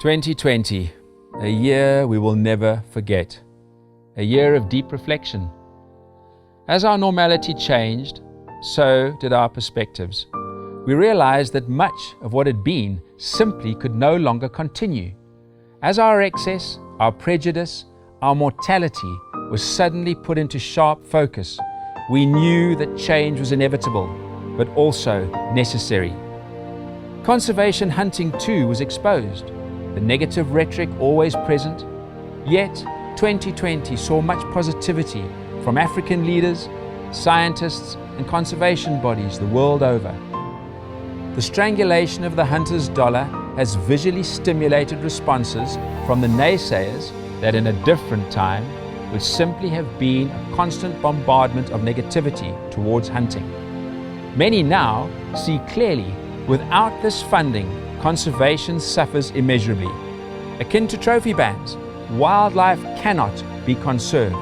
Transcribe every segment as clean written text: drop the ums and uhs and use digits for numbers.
2020, a year we will never forget. A year of deep reflection. As our normality changed, so did our perspectives. We realized that much of what had been simply could no longer continue. As our excess, our prejudice, our mortality was suddenly put into sharp focus, we knew that change was inevitable, but also necessary. Conservation hunting too was exposed, the negative rhetoric always present. Yet 2020 saw much positivity from African leaders, scientists and conservation bodies the world over. The strangulation of the hunter's dollar has visually stimulated responses from the naysayers that in a different time would simply have been a constant bombardment of negativity towards hunting. Many now see clearly, without this funding, conservation suffers immeasurably. Akin to trophy bans, wildlife cannot be conserved.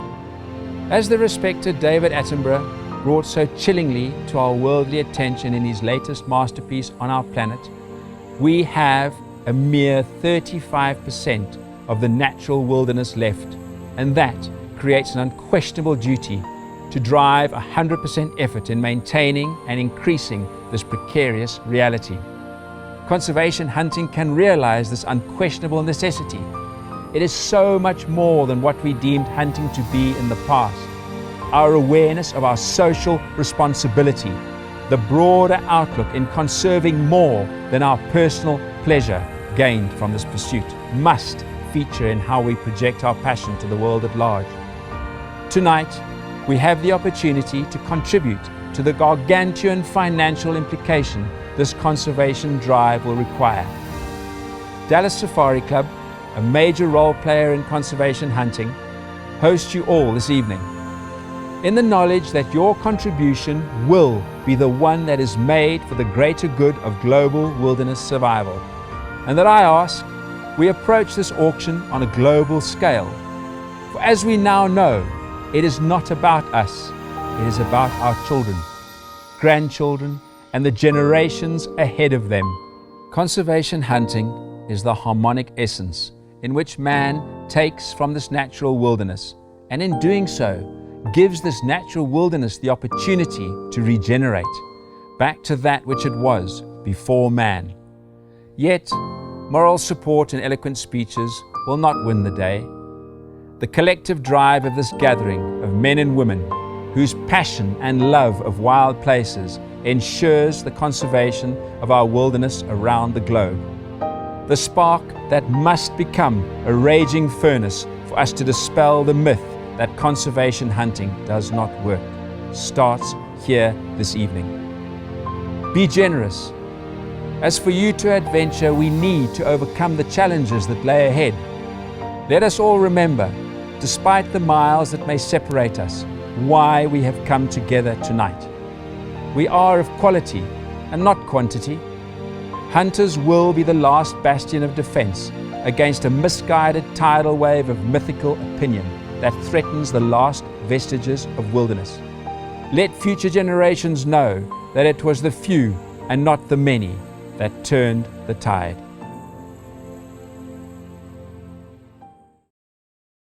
As the respected David Attenborough brought so chillingly to our worldly attention in his latest masterpiece On Our Planet, we have a mere 35% of the natural wilderness left, and that creates an unquestionable duty to drive 100% effort in maintaining and increasing this precarious reality. Conservation hunting can realize this unquestionable necessity. It is so much more than what we deemed hunting to be in the past. Our awareness of our social responsibility, the broader outlook in conserving more than our personal pleasure gained from this pursuit, must feature in how we project our passion to the world at large. Tonight, we have the opportunity to contribute to the gargantuan financial implication this conservation drive will require. Dallas Safari Club, a major role player in conservation hunting, hosts you all this evening, in the knowledge that your contribution will be the one that is made for the greater good of global wilderness survival. And that I ask, we approach this auction on a global scale. For as we now know, it is not about us, it is about our children, grandchildren, and the generations ahead of them. Conservation hunting is the harmonic essence in which man takes from this natural wilderness, and in doing so, gives this natural wilderness the opportunity to regenerate back to that which it was before man. Yet, moral support and eloquent speeches will not win the day. The collective drive of this gathering of men and women whose passion and love of wild places ensures the conservation of our wilderness around the globe. The spark that must become a raging furnace for us to dispel the myth that conservation hunting does not work starts here this evening. Be generous. As for you to adventure, we need to overcome the challenges that lay ahead. Let us all remember, despite the miles that may separate us, why we have come together tonight. We are of quality and not quantity. Hunters will be the last bastion of defense against a misguided tidal wave of mythical opinion that threatens the last vestiges of wilderness. Let future generations know that it was the few and not the many that turned the tide.